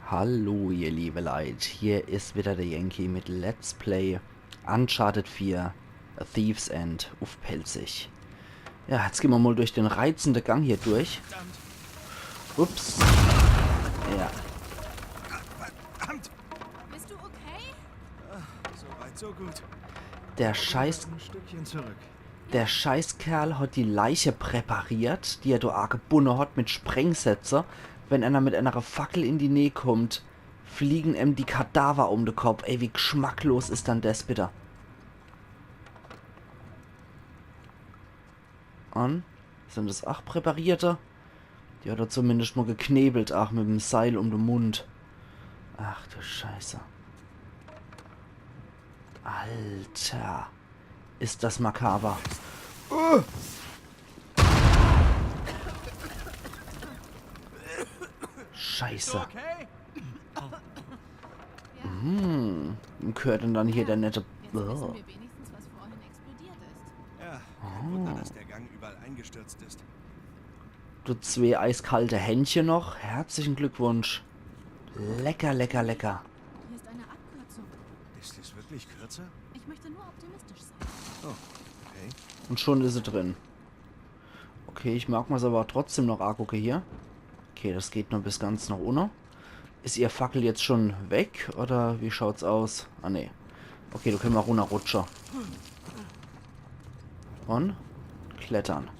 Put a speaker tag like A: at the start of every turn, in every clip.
A: Hallo ihr liebe Leute, hier ist wieder der Yankee mit Let's Play Uncharted 4 A Thief's End auf Pelzig. Ja, jetzt gehen wir mal durch den reizenden Gang hier durch. Ups. Ja,
B: Verdammt!
C: Bist du okay?
B: So weit, so gut.
A: der
B: Ein Stückchen zurück.
A: Scheißkerl hat die Leiche präpariert, die er da gebunden hat mit Sprengsätze. Wenn einer mit einer Fackel in die Nähe kommt, fliegen ihm die Kadaver um den Kopf. Ey, wie geschmacklos ist dann das bitte? Und? Sind das auch Präparierte? Die hat er zumindest mal geknebelt, ach, mit dem Seil um den Mund. Ach du Scheiße. Alter. Ist das makaber. Scheiße.
B: Okay?
A: Gehört denn dann hier der nette...
C: Jetzt wissen wir wenigstens, was vorhin explodiert ist.
B: Ja, kein Wunder, dass der Gang überall eingestürzt ist.
A: Du zwei eiskalte Händchen noch. Herzlichen Glückwunsch. Lecker, lecker, lecker.
C: Hier ist eine Abkürzung.
B: Ist es wirklich kürzer?
C: Ich möchte nur optimistisch sein.
B: Oh, okay.
A: Und schon ist sie drin. Okay, ich mag mir's aber trotzdem noch angucken hier. Okay, das geht noch bis ganz nach unten. Ist ihr Fackel jetzt schon weg? Oder wie schaut's aus? Ah, nee. Okay, du können mal runterrutschen. Und? Klettern.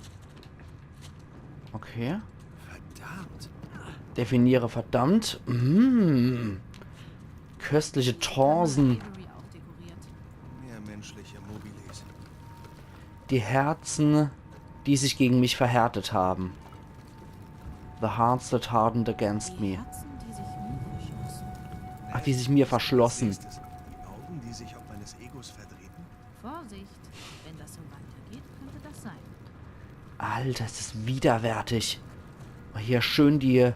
A: Okay.
B: Verdammt.
A: Definiere verdammt. Köstliche Torsen.
C: Avery auch dekoriert.
B: Mehr menschliche Mobiles.
A: Die Herzen, die sich gegen mich verhärtet haben. The hearts that hardened against
C: Die
A: me.
C: Herzen, die sich mir verschlossen.
A: Ach, die sich mir verschlossen.
B: Siehst es? Die Augen, die sich ob meines Egos verdrehten?
C: Vorsicht, wenn das so weitergeht, könnte das sein.
A: Alter, es ist widerwärtig. Hier schön die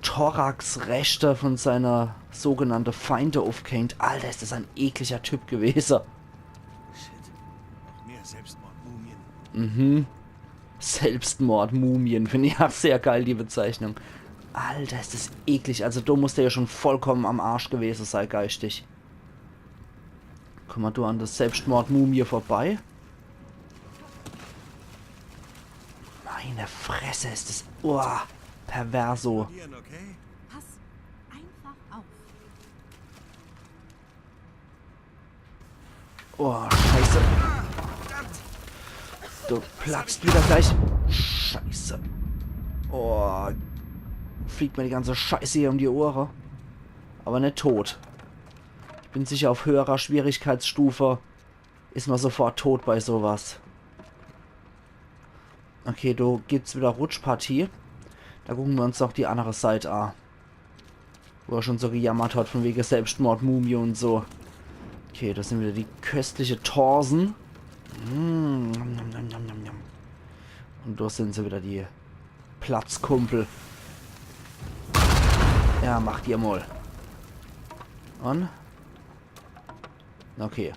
A: Thoraxreste von seiner sogenannten Feinde aufgehängt. Alter, ist das ein ekliger Typ gewesen.
B: Shit. Noch mehr Selbstmordmumien.
A: Selbstmordmumien, finde ich auch sehr geil, die Bezeichnung. Alter, ist das eklig. Also du musst ja schon vollkommen am Arsch gewesen sein, geistig. Komm mal du an das Selbstmordmumie vorbei. Meine Fresse, ist das... Oh, perverso.
B: Ian, okay?
C: Pass einfach auf.
A: Oh, scheiße. Du platzt wieder gleich. Scheiße. Oh. Fliegt mir die ganze Scheiße hier um die Ohren. Aber nicht tot. Ich bin sicher, auf höherer Schwierigkeitsstufe ist man sofort tot bei sowas. Okay, du gibt's wieder Rutschpartie. Da gucken wir uns doch die andere Seite an. Wo er schon so gejammert hat von wegen Selbstmordmumie und so. Okay, das sind wieder die köstliche Torsen. Und dort sind sie wieder die Platzkumpel. Ja, macht ihr mal. Und? Okay.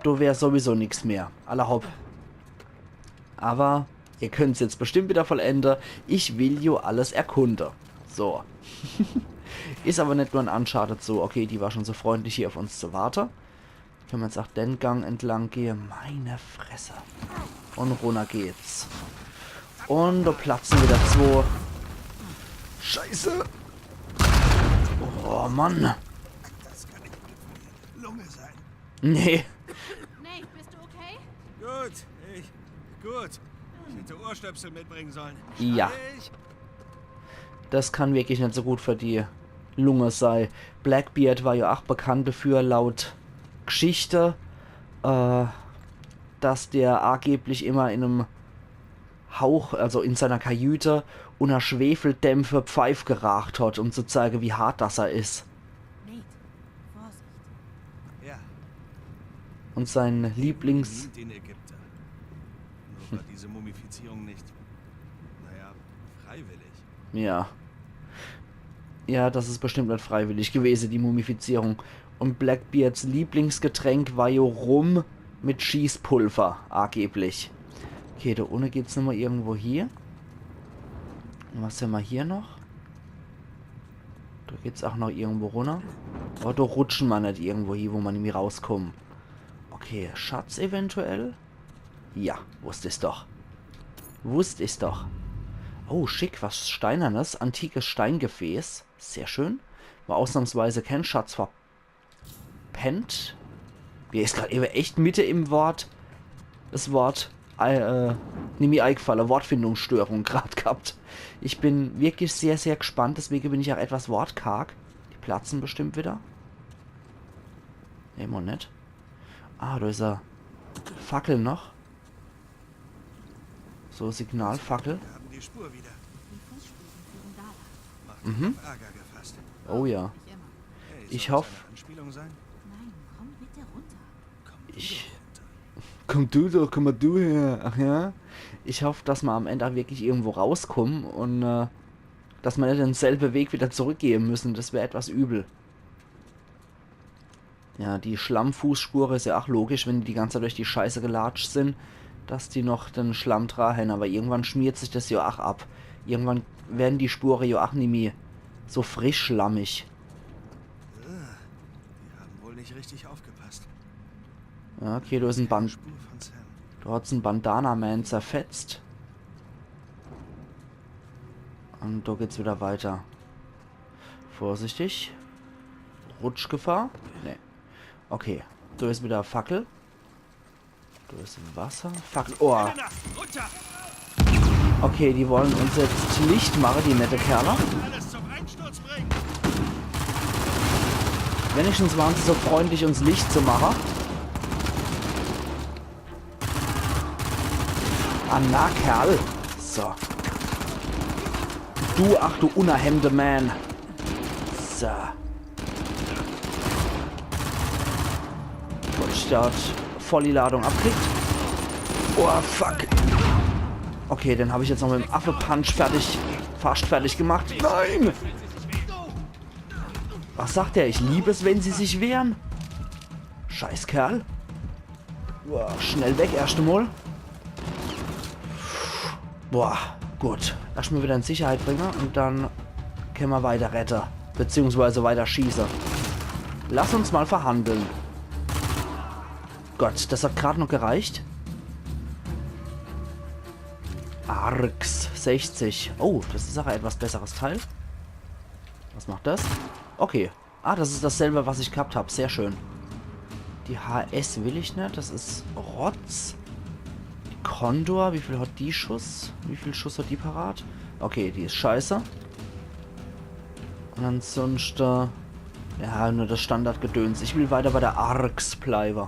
A: Du wärst sowieso nichts mehr. Aller hopp. Aber ihr könnt es jetzt bestimmt wieder vollenden. Ich will jo alles erkunden. So. Ist aber nicht nur ein Uncharted so. Okay, die war schon so freundlich hier auf uns zu warten. Können wir jetzt auch den Gang entlang gehen. Meine Fresse. Und runter geht's. Und da platzen wieder zwei. Scheiße. Oh, Mann.
B: Das kann nicht die Lunge sein.
A: Nee.
C: Nate, bist du okay?
B: Gut. Ich hätte Ohrstöpsel mitbringen sollen.
A: Ja.
B: Ich?
A: Das kann wirklich nicht so gut für die Lunge sein. Blackbeard war ja auch bekannt dafür, laut Geschichte, dass der angeblich immer in einem Hauch, also in seiner Kajüte, unter Schwefeldämpfe Pfeif geraucht hat, um zu zeigen, wie hart das er ist.
C: Nate, Vorsicht.
B: Ja.
A: Und sein Lieblings...
B: Nie den Ägypter. Nur war diese Mumifizierung nicht, naja, freiwillig.
A: Ja. Ja, das ist bestimmt nicht freiwillig gewesen, die Mumifizierung. Und Blackbeards Lieblingsgetränk war jo Rum mit Schießpulver, angeblich. Okay, da ohne geht's nochmal irgendwo hier. Und was haben wir hier noch? Da geht's auch noch irgendwo runter. Aber da rutschen wir nicht irgendwo hier, wo man irgendwie rauskommt. Okay, Schatz eventuell? Ja, wusste ich's doch. Wusste ich's doch. Oh, schick, was Steinernes. Antikes Steingefäß. Sehr schön. War ausnahmsweise kein Schatz verpennt. Mir ist gerade eben echt Mitte im Wort. Das Wort. Mir eingefallen. Wortfindungsstörung gerade gehabt. Ich bin wirklich sehr, sehr gespannt. Deswegen bin ich auch etwas wortkarg. Die platzen bestimmt wieder. Immer nicht. Ah, da ist eine Fackel noch. So, Signalfackel.
B: Wir haben die Spur wieder.
C: Die Fußspuren führen da lang.
B: Macht
A: Mhm.
B: auf Ärger gefasst.
A: Oh ja.
C: Ich immer.
B: Hey,
A: Ich
B: soll das
A: hoffe-
B: eine Anspielung sein?
C: Nein, komm bitte runter.
B: Komm du
A: Ich-
B: doch runter.
A: Komm mal du her. Ach ja. Ich hoffe, dass wir am Ende auch wirklich irgendwo rauskommen und dass wir nicht denselben Weg wieder zurückgehen müssen. Das wäre etwas übel. Ja, die Schlammfußspur ist ja auch logisch, wenn die ganze Zeit durch die Scheiße gelatscht sind, dass die noch den Schlamm tragen. Aber irgendwann schmiert sich das ja auch ab. Irgendwann werden die Spuren ja auch nicht mehr so frisch schlammig.
B: Die haben wohl nicht richtig aufgepasst.
A: Ja, okay, du ist ein Band.
B: Spur von Sam.
A: Du hast einen Bandana-Man zerfetzt. Und da geht's wieder weiter. Vorsichtig. Rutschgefahr? Nee. Okay. Da ist wieder Fackel. Da ist Wasser. Fackel. Oh.
B: Elena, runter!
A: Okay, die wollen uns jetzt Licht machen, die nette Kerle.
B: Alles zum Einsturz bringen!
A: Wenigstens waren sie so freundlich, uns Licht zu machen. Ah, na, Kerl. So. Du, ach du unerhemmte Man. So. Gut, Start. Voll die Ladung abkriegt. Oh, fuck. Okay, den habe ich jetzt noch mit dem Affe-Punch fast fertig gemacht. Nein! Was sagt er? Ich liebe es, wenn sie sich wehren. Scheiß Kerl. Boah, schnell weg, erste Mal. Boah, gut. Erstmal wieder in Sicherheit bringen und dann können wir weiter retten. Beziehungsweise weiter schießen. Lass uns mal verhandeln. Gott, das hat gerade noch gereicht. Arx 60. Oh, das ist auch ein etwas besseres Teil. Was macht das? Okay. Ah, das ist dasselbe, was ich gehabt habe. Sehr schön. Die HS will ich nicht. Das ist Rotz. Die Condor. Wie viel hat die Schuss? Wie viel Schuss hat die parat? Okay, die ist scheiße. Und ansonsten... ja, nur das Standardgedöns. Ich will weiter bei der Arx bleiben.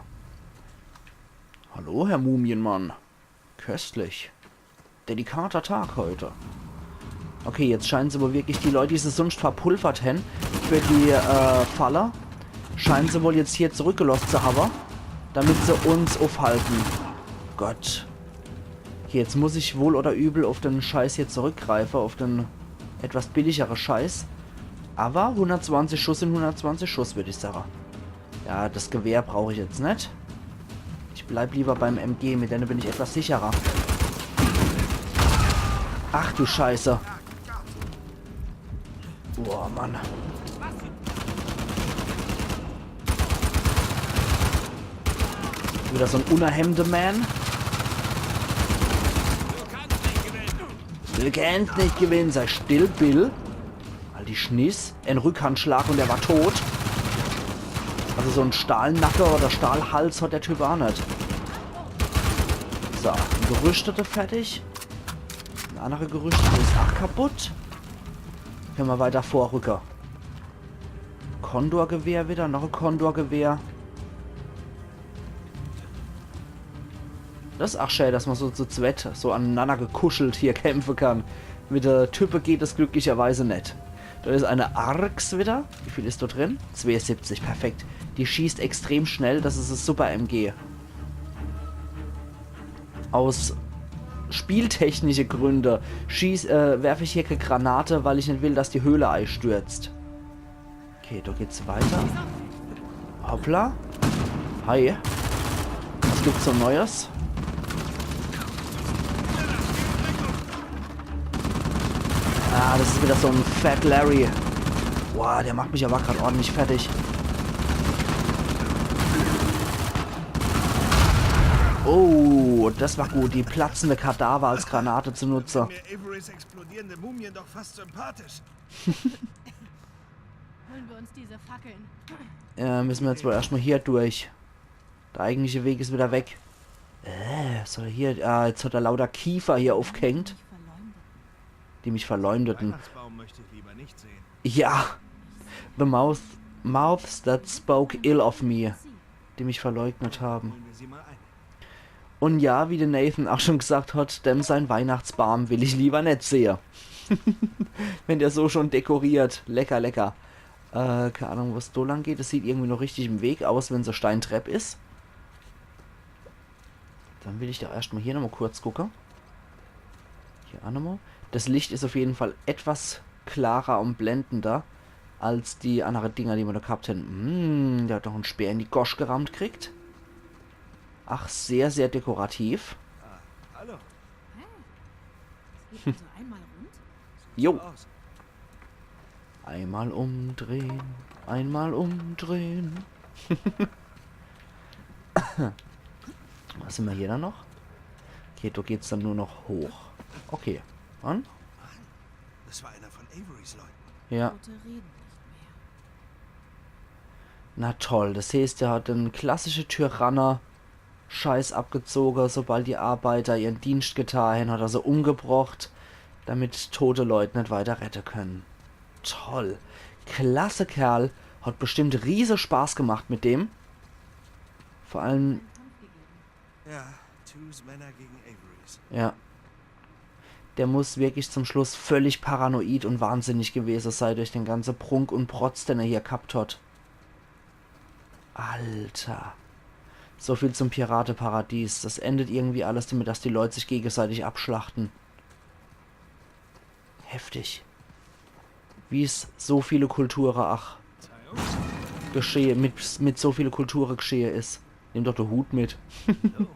A: Hallo, Herr Mumienmann. Köstlich. Delikater Tag heute. Okay, jetzt scheinen sie wohl wirklich die Leute, die sie sonst verpulvert haben, für die Faller, scheinen sie wohl jetzt hier zurückgelost zu haben, damit sie uns aufhalten. Gott. Okay, jetzt muss ich wohl oder übel auf den Scheiß hier zurückgreifen, auf den etwas billigeren Scheiß. Aber 120 Schuss sind 120 Schuss, würde ich sagen. Ja, das Gewehr brauche ich jetzt nicht. Ich bleib lieber beim MG, mit denen bin ich etwas sicherer. Ach du Scheiße. Boah, Mann. Wieder so ein unerhemmter Man. Du kannst nicht gewinnen, sei still, Bill. All die Schniss. Ein Rückhandschlag und er war tot. Also so ein Stahlnacker oder Stahlhals hat der Typ auch nicht. So, ein Gerüstete fertig. Ein anderer Gerüstete ist auch kaputt. Können wir weiter vorrücken. Condor-Gewehr wieder, noch ein Condor-Gewehr. Das ist auch schön, dass man so zu zweit, so aneinander gekuschelt hier kämpfen kann. Mit der Type geht es glücklicherweise nicht. Da ist eine Arx wieder. Wie viel ist da drin? 72, perfekt. Die schießt extrem schnell, das ist ein super MG. Aus spieltechnische Gründe werfe ich hier keine Granate, weil ich nicht will, dass die Höhle einstürzt. Okay, da geht's weiter. Hoppla. Hi. Was gibt's so Neues? Ah, das ist wieder so ein Fat Larry. Boah, der macht mich aber gerade ordentlich fertig. Oh, das war gut. Die platzende Kadaver als Granate zu nutzen.
B: Mir Averys explodierende Mumien doch fast sympathisch.
C: Holen wir uns diese Fackeln.
A: Müssen wir jetzt wohl erstmal hier durch. Der eigentliche Weg ist wieder weg. Soll hier... jetzt hat er lauter Kiefer hier aufgehängt, die mich verleumdeten.
B: Weihnachtsbaum möchte ich lieber nicht sehen.
A: Ja. The mouths that spoke ill of me. Die mich verleugnet haben.
B: Holen wir sie mal ein.
A: Und ja, wie der Nathan auch schon gesagt hat, denn sein Weihnachtsbaum will ich lieber nicht sehen. Wenn der so schon dekoriert. Lecker, lecker. Keine Ahnung, was so lang geht. Es sieht irgendwie noch richtig im Weg aus, wenn so Steintrepp ist. Dann will ich da erstmal hier nochmal kurz gucken. Hier auch nochmal. Das Licht ist auf jeden Fall etwas klarer und blendender als die anderen Dinger, die wir da gehabt haben. Der hat doch einen Speer in die Gosch gerammt kriegt. Ach, sehr, sehr dekorativ.
B: Ah, hallo.
C: Geht also einmal rund?
A: Jo.
B: Aus.
A: Einmal umdrehen, einmal umdrehen. Was sind wir hier dann noch? Okay, da geht's dann nur noch hoch. Okay, dann?
B: Das war einer von Averys Leuten.
A: Ja.
C: Tote reden nicht mehr.
A: Na toll, das heißt, der hat einen klassischen Tyranner Scheiß abgezogen, sobald die Arbeiter ihren Dienst getan haben, hat er sie umgebracht, damit tote Leute nicht weiter retten können. Toll. Klasse Kerl. Hat bestimmt riese Spaß gemacht mit dem. Vor allem,
B: Ja, Twos Männer gegen Averys.
A: ja. Der muss wirklich zum Schluss völlig paranoid und wahnsinnig gewesen sein durch den ganzen Prunk und Protz, den er hier gehabt hat. Alter. So viel zum Piratenparadies. Das endet irgendwie alles damit, dass die Leute sich gegenseitig abschlachten. Heftig. Wie es so viele Kulturen, ach, geschehe, mit so viele Kulturen geschehe ist. Nimm doch den Hut mit.
B: Hallo.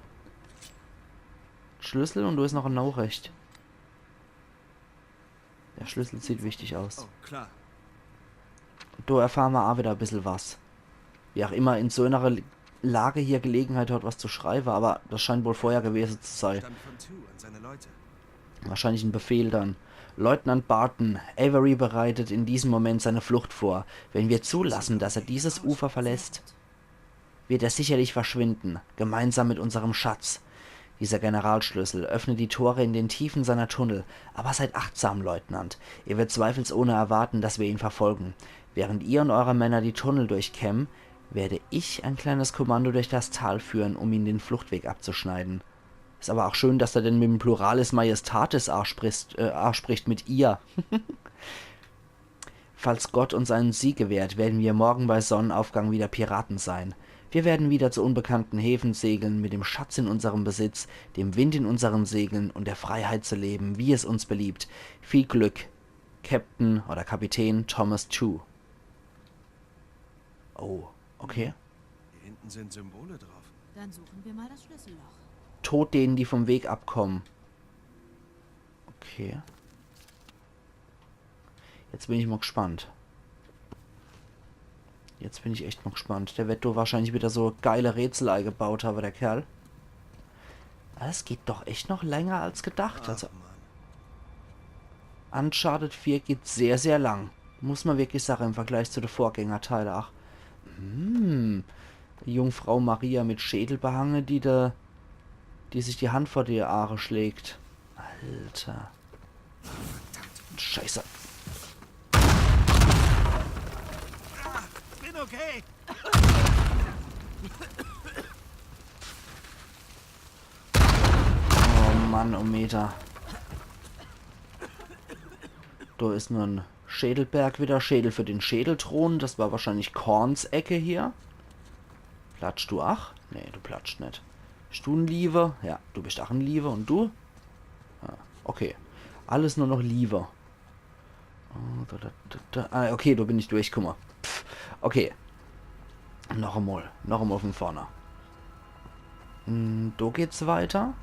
A: Schlüssel und du ist noch ein Naurecht. Der Schlüssel sieht wichtig aus.
B: Oh, klar.
A: Da erfahren wir auch wieder ein bisschen was. Wie auch immer in so einer Lage hier Gelegenheit hat, was zu schreiben, aber das scheint wohl vorher gewesen zu sein.
B: Stand von Two und seine Leute.
A: Wahrscheinlich ein Befehl dann. Leutnant Barton, Avery bereitet in diesem Moment seine Flucht vor. Wenn wir zulassen, dass er dieses Ufer verlässt, wird er sicherlich verschwinden, gemeinsam mit unserem Schatz. Dieser Generalschlüssel öffnet die Tore in den Tiefen seiner Tunnel, aber seid achtsam, Leutnant. Ihr wird zweifelsohne erwarten, dass wir ihn verfolgen. Während ihr und eure Männer die Tunnel durchkämmen, werde ich ein kleines Kommando durch das Tal führen, um ihn den Fluchtweg abzuschneiden. Ist aber auch schön, dass er denn mit dem Pluralis Majestatis spricht mit ihr. Falls Gott uns einen Sieg gewährt, werden wir morgen bei Sonnenaufgang wieder Piraten sein. Wir werden wieder zu unbekannten Häfen segeln, mit dem Schatz in unserem Besitz, dem Wind in unseren Segeln und der Freiheit zu leben, wie es uns beliebt. Viel Glück, Captain oder Kapitän Thomas Tew. Oh, okay.
B: Hier hinten sind Symbole drauf.
C: Dann suchen wir mal das Schlüsselloch.
A: Tod denen, die vom Weg abkommen. Okay. Jetzt bin ich mal gespannt. Jetzt bin ich echt mal gespannt. Der wird doch wahrscheinlich wieder so geile Rätsel eingebaut haben, der Kerl. Aber es geht doch echt noch länger als gedacht. Also
B: Mann.
A: Uncharted 4 geht sehr, sehr lang. Muss man wirklich sagen, im Vergleich zu den Vorgängerteilen. Ach. Die Jungfrau Maria mit Schädel behangen, die sich die Hand vor die Aare schlägt. Alter. Scheiße.
B: Bin okay.
A: Oh Mann, oh Meter. Da ist nur ein Schädelberg wieder. Schädel für den Schädelthron. Das war wahrscheinlich Korns Ecke hier. Platschst du ach? Nee, du platscht nicht. Bist du ein Lieber? Ja, du bist auch ein Lieber. Und du? Ja, okay. Alles nur noch Lieber. Ah, okay, da bin ich durch. Guck mal. Pff, okay. Noch einmal von vorne. Da geht's weiter.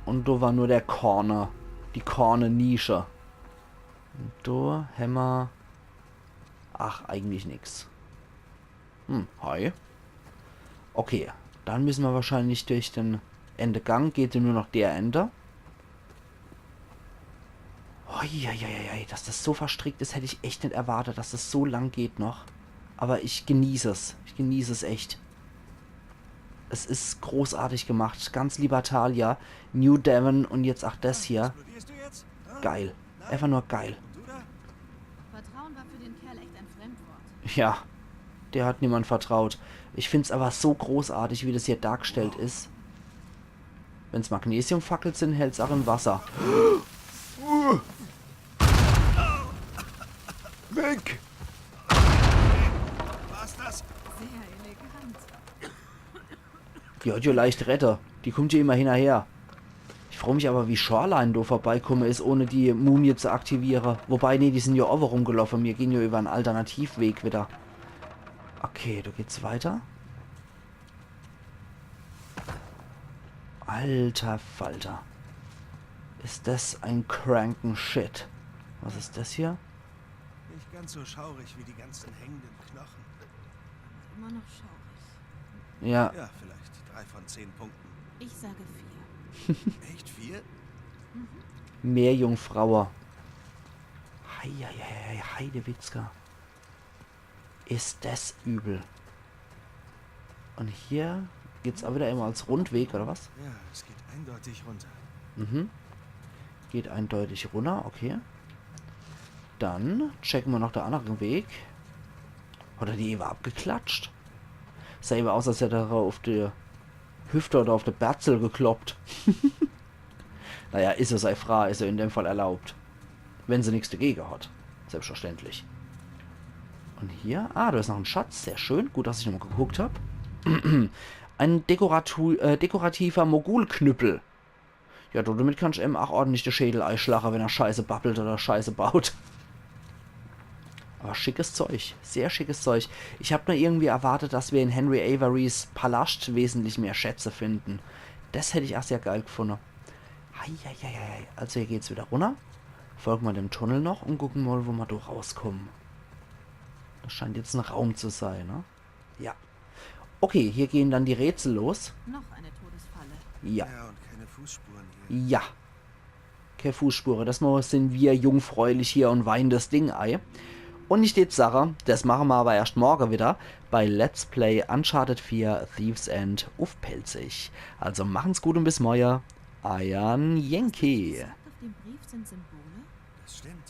A: Und da war nur der Corner. Die Corner-Nische. Und da haben wir Ach, eigentlich nix. Hi. Okay, dann müssen wir wahrscheinlich durch den Endegang. Geht nur noch der Ende. Oi, dass das so verstrickt ist, hätte ich echt nicht erwartet, dass das so lang geht noch. Aber ich genieße es. Ich genieße es echt. Es ist großartig gemacht. Ganz lieber Talia. New Devon und jetzt auch das hier.
B: Explodierst du jetzt?
A: Geil. Einfach nur geil.
B: Und du da?
C: Vertrauen war für den Kerl echt ein Fremdwort.
A: Ja. Der hat niemand vertraut. Ich finde es aber so großartig, wie das hier dargestellt ist. Wenn es Magnesiumfackeln sind, hält es auch im Wasser. Weg!
B: War's das?
C: Sehr elegant.
A: Die hat ja leicht Retter. Die kommt ja immer hinterher. Ich freue mich aber, wie Shoreline da vorbeikomme ist, ohne die Mumie zu aktivieren. Wobei, nee, die sind ja over rumgelaufen. Wir gehen ja über einen Alternativweg wieder. Okay, da geht's weiter. Alter Falter. Ist das ein kranken Shit. Was ist das hier?
B: Nicht ganz so schaurig wie die ganzen hängenden Knochen.
C: Immer noch schaurig.
A: Ja,
B: Ja, vielleicht 3 von 10 Punkten.
C: Ich sage 4.
B: Echt 4?
A: Meerjungfrauer. Heidewitzka. Ist das übel. Und hier geht's auch wieder immer als Rundweg, oder was?
B: Ja, es geht eindeutig runter.
A: Mhm. Geht eindeutig runter, okay. Dann checken wir noch den anderen Weg. Oder die Eva abgeklatscht. Sah eben aus, als hätte er auf die Hüfte oder auf die Berzel gekloppt. Naja, ist er sei frei, ist er in dem Fall erlaubt. Wenn sie nichts dagegen hat. Selbstverständlich. Und hier, da ist noch ein Schatz. Sehr schön. Gut, dass ich nochmal geguckt habe. Ein dekorativer Mogulknüppel. Ja, damit kannst du ihm auch ordentlich den Schädel einschlagen, wenn er Scheiße babbelt oder Scheiße baut. Aber schickes Zeug. Sehr schickes Zeug. Ich habe nur irgendwie erwartet, dass wir in Henry Averys Palast wesentlich mehr Schätze finden. Das hätte ich auch sehr geil gefunden. Also hier geht's wieder runter. Folgen wir dem Tunnel noch und gucken mal, wo wir da rauskommen. Das scheint jetzt ein Raum zu sein, ne? Ja. Okay, hier gehen dann die Rätsel los.
C: Noch eine Todesfalle.
A: Ja.
B: Ja, und keine Fußspuren hier.
A: Ja. Keine Fußspuren. Das mal sind wir jungfräulich hier und weinen das Ding ei. Und nicht die Sache, das machen wir aber erst morgen wieder bei Let's Play Uncharted 4 Thieves End auf Pelzig. Also machen's gut und bis morgen. Euer Yankee.
C: Auf dem Brief sind Symbole.
B: Das stimmt.